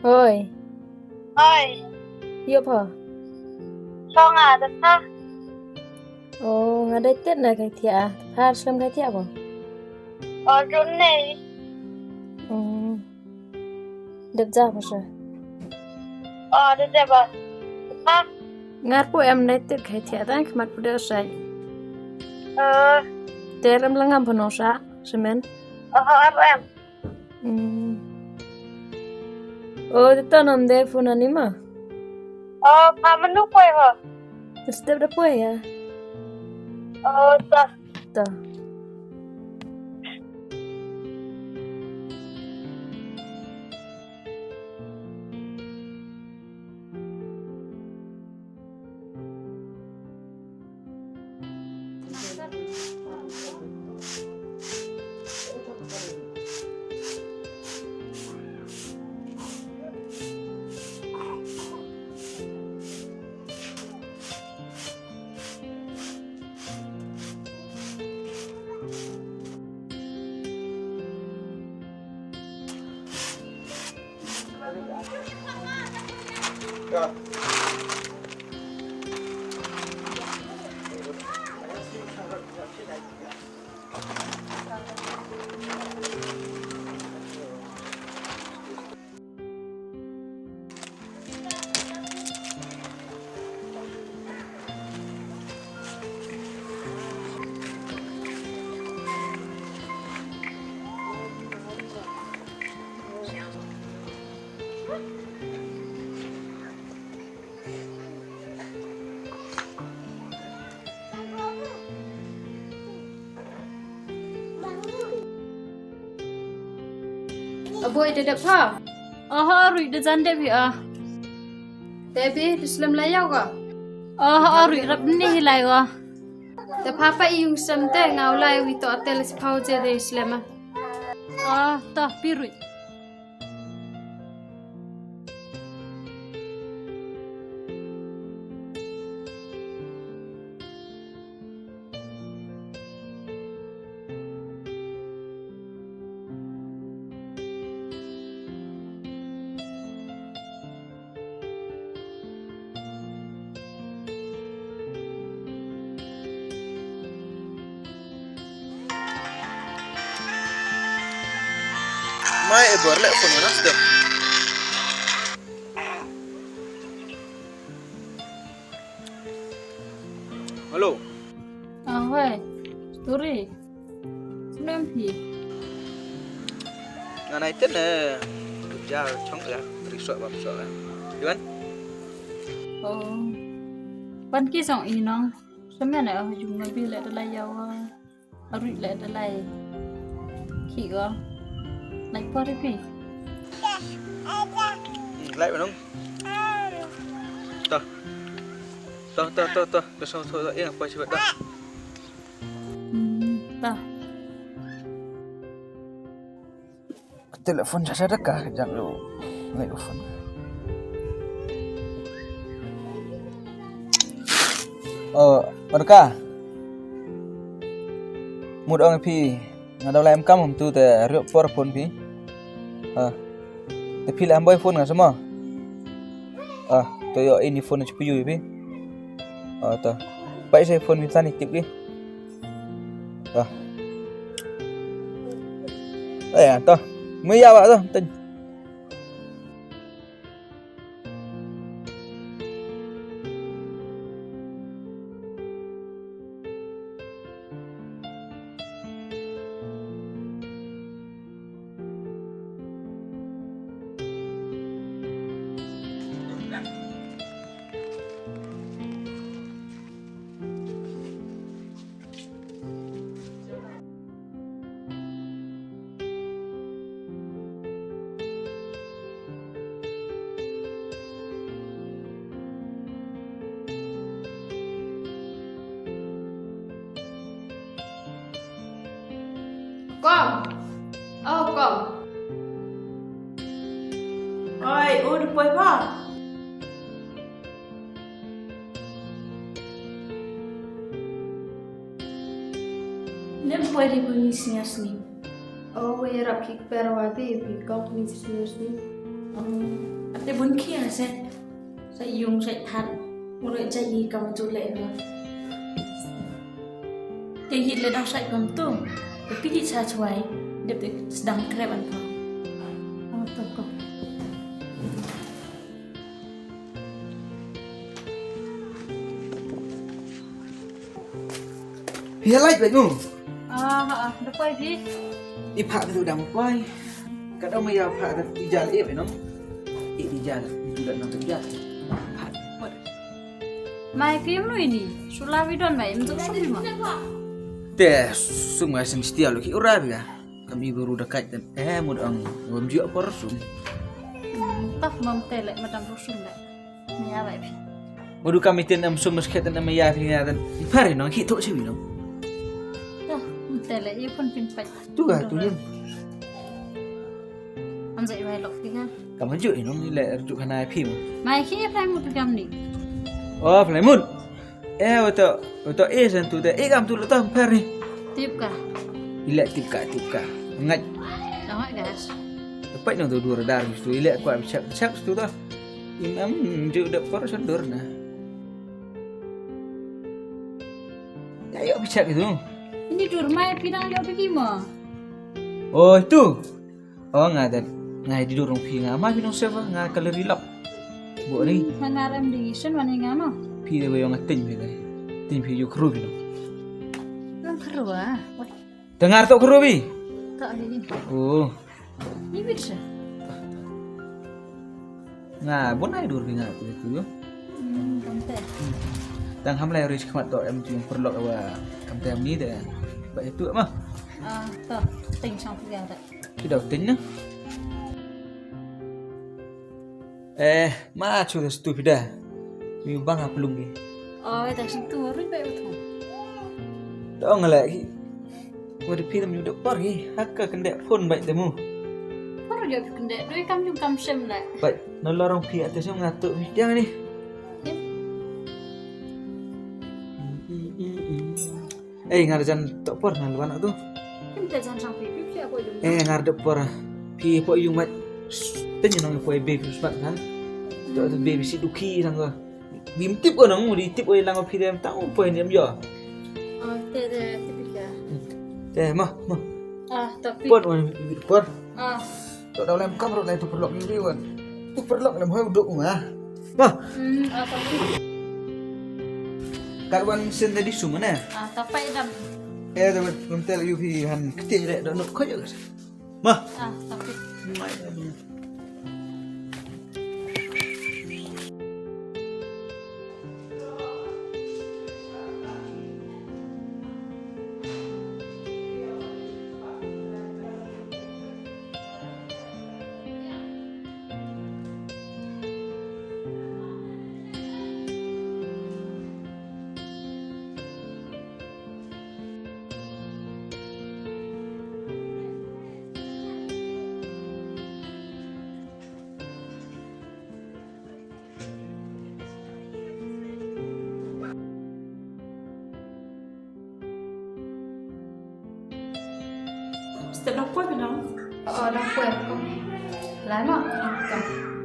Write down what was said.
Oi, Oi, iya apa? sao ngà được ha? Oh, ngadai tet na kai tia. Har slam kai tia apa? Run này, Hmm, dep za apa sha? được rồi bà. Ha? Ngar po em nai tet kai tia dan kmat pu da sai. Ờ, Teram langam pano sha, semen. em. Hmm. Oh, deta nam de phone ani ma. Mà mình lúc quay hả? Step da po ya. Ta. Ta. Aboy de dep ha. Rui de zande bi Tebi dislam layau ka. Rui rap ni hilai wa. Te papa iung sam te ngau lai wi to atel si pau je de islama. Ta pirui. Mai bor lek phone mana sudah. Halo. Wei. Story. Sebelum pi. Nganai ten kerja chong ya, resort bab so lah. Gimana? Pan ki song inong. Semena hujung nabi le dalai yawa. Rui le dalai. Ki go. Naik pari pi. Lại vào không? Tao. Tao. Cái sao thôi yên quay chuyện đó. Ta. Telepon saya ada kah? Jangan lu. Telepon. Mereka. Một ông phi ngà đâu làm cam tu te rượu por phone phi. Te phi làm boy phone ngà sama. To yo ini phone chu yu phi. To. Pai se phone mi tani tip phi. To. Mới ra vậy thôi, tình. con con ôi ôi được quay quá nem quay đi quay sini sini oh we rap hik pero baby con ni seriously ate bun kia sẽ dùng sẽ thật một loại chạy gì cầm chỗ lệ rồi thì hiện là đau chạy cầm tung tapi di saat cuai dia sedang krep apa oh toko Hiya like vậy ngung. được quay đi Đi phạ thì đằng quay. Cái đâu mà giờ phạ thì đi ra vậy nó. Đi ra là nó tự ra. mai phim lu ini Sulawesi don mai untuk semua Teh, semua sen setia lu ki ora ya. Kami baru dekat dan mau ang ngom jua por sum. tak mam tele madam rusun lại nhà vậy Mau kami ten am sum mesket dan ya thì dan. Di pare no ki to sih no. tak tele ia pun pin pai Tu ga tu yin. am dậy vài lộc đi ha Kamu jua no ni le rujuk kana phim. mai khi phải một gam ni Oh, Flaimun. Oto sen tu te igam tu letam pare. tiếp cả Ile tika. Ngat. đó hỏi gas Tepat no tu dua radar tu ile ku cak tu ta. Imam ju de por sendur na. Ayo bicara itu. ini di rumah pinang dia pergi mah Oh, itu. Oh, ngadan. Ngai di dorong pi ngama pi nong seva nga kalori lap. Bo ni hangar em di sen mana ngano pi de bayong atin pi dai. Tin pi ju kru pi no. kan kerua wah Dengar tok kru pi. tak ada ni Oh, ini bisa nga bon ai dur pi nga tu tu yo. konten Tang ham lai ris khmat tok em chung perlok wa kam tem ni de. Ba itu mah. tak tình xong thì gà đấy Ki dau tin na. Ma chu stupida. Mi bang apelum ni. ôi tại sao tôi rất vậy thôi Tao ngalai. Wadi pi nam yudok par gi. Hakka kende phone bai temu. baru dia bikin deh doi kam juga kam sem lah Bai, no lorong pi atas yang ngatuk ni. Jangan ni. Ngar jan tok por nal anak tu. kita jangan sampai pipi aku juga Ngar dok por. Pi po yung mat. Tanya nang po baby smat kan. Tok tu baby si duki sang ko. Bim tip ko nang di tip oi lang pi dem tau po ni am yo. teh tipikal Mah. tapi Por por. Tok dalam lem kam rot lai tu perlok ni wan. Tu perlok lem hoi duk mah. Mah, tapi kalwan sen tadi sumana. tapi dam Dapat mentel you pi han kete rek dak nok koyo. Mah. tapi Sẽ đọc quay với nó đang quẹt con lái mà cầm